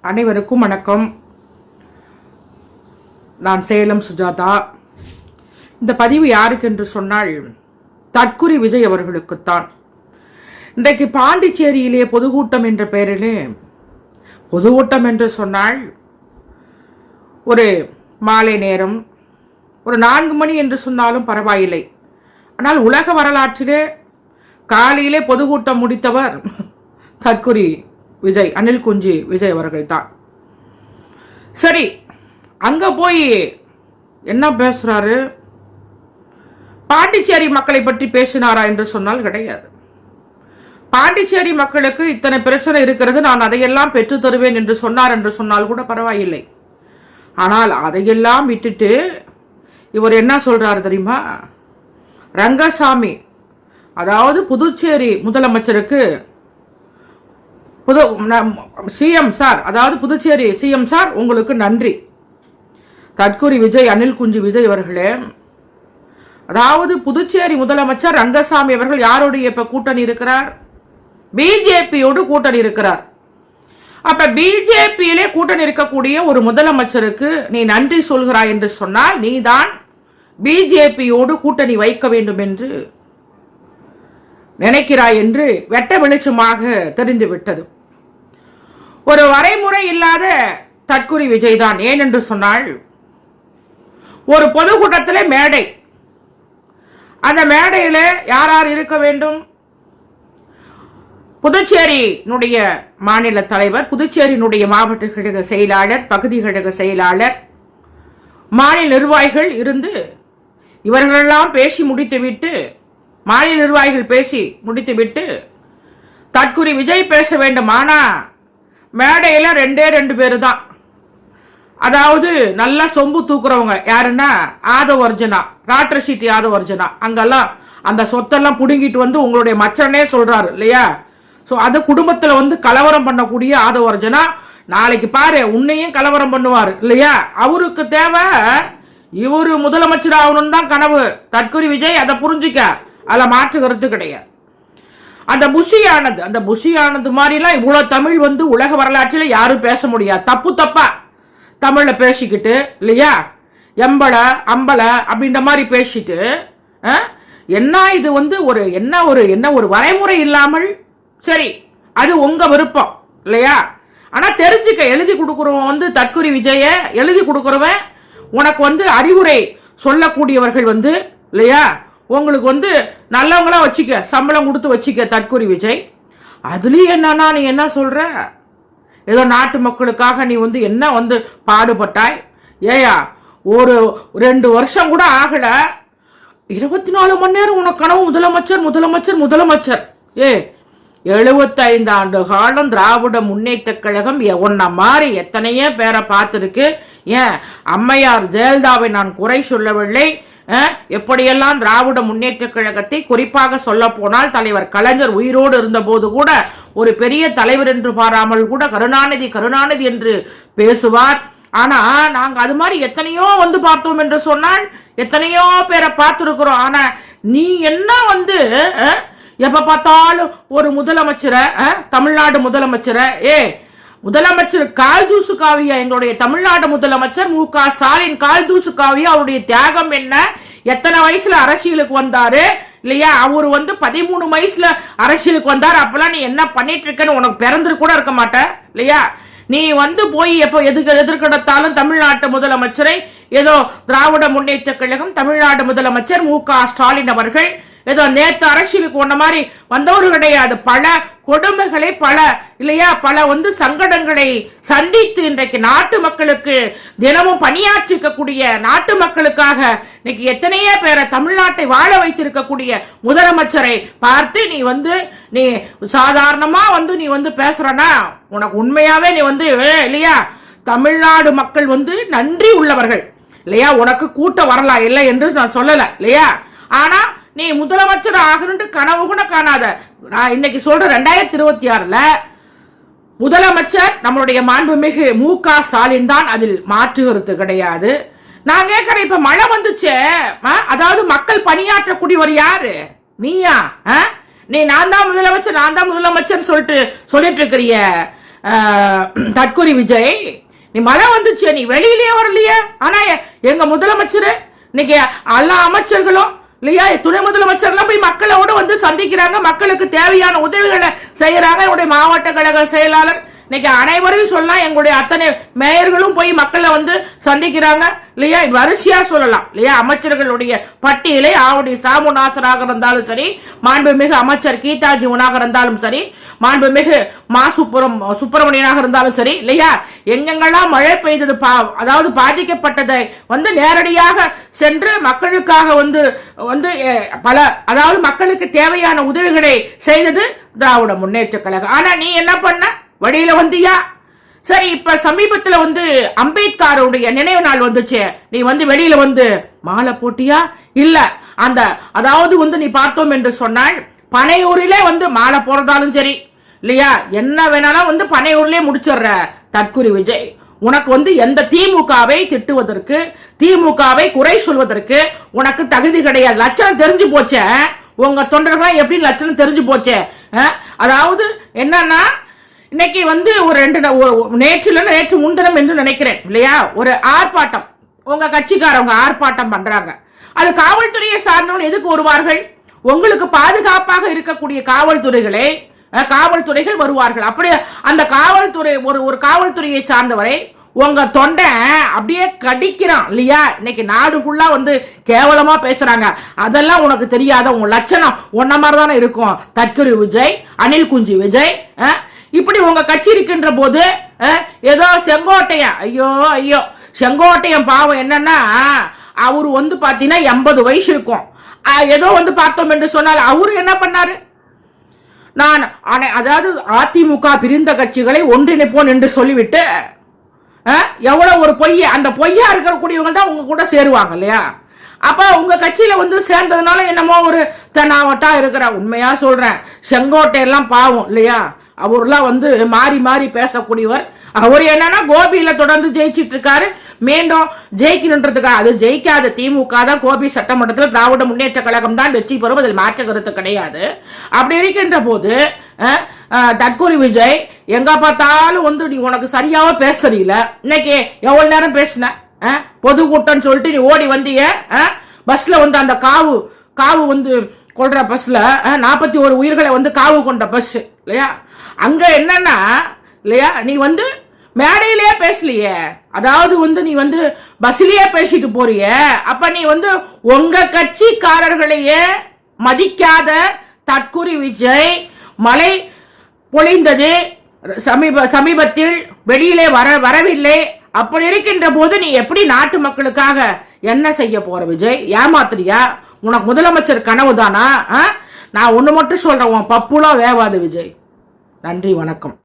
அனைவருக்கும் வணக்கம். நான் சேலம் சுஜாதா. இந்த பதிவு யாருக்கு என்று சொன்னால் தற்குறி விஜய் அவர்களுக்குத்தான். இன்றைக்கு பாண்டிச்சேரியிலே பொதுக்கூட்டம் என்ற பெயரிலே, பொதுக்கூட்டம் என்று சொன்னால் ஒரு மாலை நேரம், ஒரு 4 மணி என்று சொன்னாலும் பரவாயில்லை. ஆனால் உலக வரலாற்றிலே காலையிலே பொதுக்கூட்டம் முடித்தவர் தற்குறி விஜய், அனில் குஞ்சி விஜய் அவர்கள் தான். சரி, அங்க போய் என்ன பேசுறாரு? பாண்டிச்சேரி மக்களை பற்றி பேசினாரா என்று சொன்னால் கிடையாது. பாண்டிச்சேரி மக்களுக்கு இத்தனை பிரச்சனை இருக்கிறது, நான் அதையெல்லாம் பெற்று தருவேன் என்று சொன்னார் என்று சொன்னால் கூட பரவாயில்லை. ஆனால் அதையெல்லாம் விட்டுட்டு இவர் என்ன சொல்றாரு தெரியுமா? ரங்கசாமி, அதாவது புதுச்சேரி முதலமைச்சருக்கு, சிஎம் சார், அதாவது புதுச்சேரி சிஎம் சார், உங்களுக்கு நன்றி. தற்குறி விஜய், அனில் குஞ்சி விஜய் அவர்களே, அதாவது புதுச்சேரி முதலமைச்சர் ரங்கசாமி அவர்கள் யாருடைய இப்ப கூட்டணி இருக்கிறார்? பிஜேபியோடு கூட்டணி இருக்கிறார். அப்ப பிஜேபியிலே கூட்டணி இருக்கக்கூடிய ஒரு முதலமைச்சருக்கு நீ நன்றி சொல்கிறாய் என்று சொன்னால் நீதான் பிஜேபியோடு கூட்டணி வைக்க வேண்டும் என்று நினைக்கிறாய் என்று வெட்ட வெளிச்சமாக தெரிந்துவிட்டது. ஒரு வரைமுறை இல்லாத தற்குறி விஜய் தான். ஏன் என்று சொன்னால், ஒரு பொதுக்கூட்டத்தில் மேடை, அந்த மேடையில் யார் யார் இருக்க வேண்டும்? புதுச்சேரியினுடைய மாநில தலைவர், புதுச்சேரியினுடைய மாவட்ட கழக செயலாளர், பகுதி கழக செயலாளர், மாநில நிர்வாகிகள் இருந்து இவர்களெல்லாம் பேசி முடித்துவிட்டு, மாநில நிர்வாகிகள் பேசி முடித்துவிட்டு தற்குறி விஜய் பேச வேண்டும். ஆனா மேடையில 2 பேரு தான். அதாவது நல்லா சொம்பு தூக்குறவங்க யாருன்னா ஆதவர்ஜனா, ராட்டர் சீட்டி ஆதவர்ஜனா. அங்கெல்லாம் அந்த சொத்தெல்லாம் புடுங்கிட்டு வந்து உங்களுடைய மச்சனே சொல்றாரு இல்லையா? ஸோ அது குடும்பத்தில் வந்து கலவரம் பண்ணக்கூடிய ஆதவர்ஜனா நாளைக்கு பாரு உன்னையும் கலவரம் பண்ணுவார் இல்லையா? அவருக்கு தேவை இவரு முதலமைச்சர் ஆகணும் தான் கனவு. தற்குறி விஜய் அதை புரிஞ்சுக்க, அதில் மாற்று கருத்து கிடையாது. அந்த புஷியானது மாதிரிலாம் இவ்வளோ தமிழ் வந்து உலக வரலாற்றில் யாரும் பேச முடியாது. தப்பா தமிழ்ல பேசிக்கிட்டு இல்லையா, எம்பள அம்பள அப்படின்ற மாதிரி பேசிட்டு, என்ன இது வந்து என்ன ஒரு வரைமுறை இல்லாமல், சரி அது உங்க விருப்பம் இல்லையா? ஆனா தெரிஞ்சுக்க, எழுதி கொடுக்குறவன் வந்து தற்குறி விஜய எழுதி கொடுக்குறவன், உனக்கு வந்து அறிவுரை சொல்லக்கூடியவர்கள் வந்து இல்லையா, உங்களுக்கு வந்து நல்லவங்களா வச்சுக்க, சம்பளம் கொடுத்து வச்சுக்க தற்குறி விஜய். அதுலயும் என்னன்னா நீ என்ன சொல்ற? ஏதோ நாட்டு மக்களுக்காக நீ வந்து என்ன வந்து பாடுபட்டாய்? ஏயா, ஒரு 2 வருஷம் கூட ஆகல, 24 மணி நேரம் உனக்கு கனவு முதலமைச்சர் முதலமைச்சர் முதலமைச்சர். 75 ஆண்டு காலம் திராவிட முன்னேற்ற கழகம் உன்ன மாதிரி எத்தனையோ பேரை பார்த்திருக்கு. ஏன் அம்மையார் ஜெயலலிதாவை நான் குறை சொல்லவில்லை. எப்படியெல்லாம் திராவிட முன்னேற்ற கழகத்தை, குறிப்பாக சொல்ல போனால் தலைவர் கலைஞர் உயிரோடு இருந்த போது கூட ஒரு பெரிய தலைவர் என்று பாராமல் கூட கருணாநிதி கருணாநிதி என்று பேசுவார். ஆனா நாங்க அது மாதிரி எத்தனையோ வந்து பார்த்தோம் என்று சொன்னால் எத்தனையோ பேரை பார்த்திருக்கிறோம். ஆனா நீ என்ன வந்து எப்ப பார்த்தாலும் ஒரு முதலமைச்சரை, தமிழ்நாடு முதலமைச்சரை, முதலமைச்சர் கால் தூசு காவியா, எங்களுடைய தமிழ்நாடு முதலமைச்சர் மு.க. ஸ்டாலின் கால் தூசு காவியா. அவருடைய தியாகம் என்ன? எத்தனை வயசுல அரசியலுக்கு வந்தாரு இல்லையா? அவரு வந்து 13 வயசுல அரசியலுக்கு வந்தார். அப்பெல்லாம் நீ என்ன பண்ணிட்டு இருக்கன்னு உனக்கு பிறந்து கூட இருக்க மாட்ட இல்லையா? நீ வந்து போய் எப்போ எதிர்கெடுத்தாலும் தமிழ்நாட்டு முதலமைச்சரை, ஏதோ திராவிட முன்னேற்ற கழகம் தமிழ்நாடு முதலமைச்சர் மு.க. ஸ்டாலின் அவர்கள் ஏதோ நேற்று அரசியலுக்கு ஒன்ன மாதிரி வந்தவரு கிடையாது. பல கொடுமைகளை, பல இல்லையா, பல வந்து சங்கடங்களை சந்தித்து இன்றைக்கு நாட்டு மக்களுக்கு தினமும் பணியாற்றிக்கக்கூடிய, நாட்டு மக்களுக்காக இன்னைக்கு எத்தனையோ பேரை தமிழ்நாட்டை வாழ வைத்திருக்கக்கூடிய முதலமைச்சரை பார்த்து நீ சாதாரணமா வந்து நீ வந்து பேசுறனா, உனக்கு உண்மையாவே நீ வந்து இல்லையா, தமிழ்நாடு மக்கள் வந்து நன்றி உள்ளவர்கள் இல்லையா? உனக்கு கூட்டம் வரலாம் இல்லை என்று நான் சொல்லல இல்லையா? ஆனா நீ முதலமைச்சர் ஆகணும்னு கனவு கூட காணாத. நான் இன்னைக்கு சொல்ற 2026ல முதலமைச்சர் நம்மளுடைய மாண்புமிகு மு.க. ஸ்டாலின் தான், அதில் மாற்று கருத்து கிடையாது. நான் கேட்கிறேன், இப்ப மழை வந்துச்சு, அதாவது மக்கள் பணியாற்றக்கூடியவர் யாரு? நீயா? நீ நான் தான் முதலமைச்சர் சொல்லிட்டு இருக்கிறிய தற்கொலை விஜய், நீ மழை வந்துச்சு, நீ வெளியிலேயே வரலையே. ஆனா எங்க முதலமைச்சர் இன்னைக்கு எல்லா அமைச்சர்களும் இல்லையா, துணை முதலமைச்சர்லாம் போய் மக்களோட வந்து சந்திக்கிறாங்க, மக்களுக்கு தேவையான உதவிகளை செய்யறாங்க. என்னுடைய மாவட்ட கழக செயலாளர் இன்னைக்கு அனைவரையும் சொல்லலாம், எங்களுடைய அத்தனை மேயர்களும் போய் மக்களை வந்து சந்திக்கிறாங்க இல்லையா. வரிசையா சொல்லலாம் இல்லையா. அமைச்சர்களுடைய பட்டியலை ஆவடி சாமுநாசராக இருந்தாலும் சரி, மாண்புமிகு அமைச்சர் கீதா ஜீவனாக இருந்தாலும் சரி, மாண்புமிகு சுப்பிரமணியனாக இருந்தாலும் சரி இல்லையா, எங்கெங்கெல்லாம் மழை பெய்தது அதாவது பாதிக்கப்பட்டதை வந்து நேரடியாக சென்று மக்களுக்காக வந்து வந்து பல அதாவது மக்களுக்கு தேவையான உதவிகளை செய்தது திராவிட முன்னேற்ற கழகம். ஆனா நீ என்ன பண்ண, வழியில வந்தியா? சரி, இப்ப சமீபத்துல வந்து அம்பேத்கருடைய நினைவு நாள் வந்துச்சு, நீ வந்து வெளியில வந்து மாலை போட்டியா? இல்ல, அந்த அதாவது வந்து நீ பார்த்தோம் என்று சொன்னால் பனையூரிலே வந்து மாலை போறதாலும் சரி இல்லையா, என்ன வேணாலும் வந்து பனையூர்லயே முடிச்சிடுற தற்குறி விஜய். உனக்கு வந்து எந்த திமுகவை திட்டுவதற்கு, திமுகவை குறை சொல்வதற்கு உனக்கு தகுதி கிடையாது. லட்சணம் தெரிஞ்சு போச்ச, உங்க தொண்டர்கள் எப்படி லட்சணம் தெரிஞ்சு போச்சே. அதாவது என்னன்னா, இன்னைக்கு வந்து ஒரு நேற்று முன்தினம் என்று நினைக்கிறேன் இல்லையா, ஒரு ஆர்ப்பாட்டம் உங்க கட்சிக்காரவங்க ஆர்ப்பாட்டம் பண்றாங்க. அது காவல்துறையை சார்ந்தவங்க எதுக்கு வருவார்கள்? உங்களுக்கு பாதுகாப்பாக இருக்கக்கூடிய காவல்துறைகள் வருவார்கள். அப்படியே அந்த காவல்துறை ஒரு காவல்துறையை சார்ந்தவரை உங்க தொண்டை அப்படியே கடிக்கிறான் இல்லையா. இன்னைக்கு நாடு ஃபுல்லா வந்து கேவலமா பேசுறாங்க. அதெல்லாம் உனக்கு தெரியாத உங்க லட்சணம் ஒன்ன மாதிரி தானே இருக்கும். தற்கொலை விஜய், அனில் குஞ்சி விஜய், இப்படி உங்க கட்சி இருக்கின்ற போது ஏதோ செங்கோட்டையன், ஐயோ செங்கோட்டையன் பாவம் என்னன்னா, அவரு வந்து பாத்தீங்கன்னா 80 வயசு இருக்கும். ஏதோ வந்து பார்த்தோம் என்று சொன்னால் அவரு என்ன பண்ணாரு, நான் அதாவது அதிமுக பிரிந்த கட்சிகளை ஒன்றிணைப்போன் என்று சொல்லிவிட்டு எவ்வளவு ஒரு அந்த பொய்யா இருக்கக்கூடியவங்க தான் உங்க கூட சேருவாங்க இல்லையா. அப்ப உங்க கட்சியில வந்து சேர்ந்ததுனால என்னமோ ஒரு தென்னாவட்டா இருக்கிற. உண்மையா சொல்றேன், செங்கோட்டை எல்லாம் பாவம் இல்லையா. அவர்லாம் வந்து மாறி மாறி பேசக்கூடியவர். அவர் என்னன்னா கோபியில தொடர்ந்து ஜெயிச்சிட்டு இருக்காரு, மீண்டும் ஜெயிக்கணுன்றதுக்காக. அது ஜெயிக்காத திமுக தான் கோபி சட்டமன்றத்தில் திராவிட முன்னேற்ற கழகம் தான் வெற்றி பெறும், அதில் மாற்ற கருத்து கிடையாது. அப்படி இருக்கின்ற போது தற்கொலை விஜய் எங்க பார்த்தாலும் வந்து நீ உனக்கு சரியாவ பேச தெரியல. இன்னைக்கு எவ்வளவு நேரம் பேசின, பொதுக்கூட்டம் சொல்லிட்டு நீ ஓடி வந்திய. பஸ்ல வந்து அந்த காவு வந்து கொள்ற பஸ்ல 41 உயிர்களை வந்து காவு கொண்ட பஸ் இல்லையா. அங்க என்னன்னா இல்லையா, நீ வந்து மேடையிலேயே பேசலையே, அதாவது வந்து நீ வந்து பஸ்லயே பேசிட்டு போறிய. அப்ப நீ வந்து உங்க கட்சிக்காரர்களையே மதிக்காத தற்குறி விஜய், மழை பொழிந்தது சமீபத்தில் வெளியிலே வரவில்லை. அப்படி இருக்கின்ற போது நீ எப்படி நாட்டு மக்களுக்காக என்ன செய்ய போற விஜய்? ஏமாத்துறியா? உனக்கு முதலமைச்சர் கனவு தானா? நான் ஒண்ணு மட்டும் சொல்றேன், உன் பப்புலாம் வேவாது விஜய். நன்றி, வணக்கம்.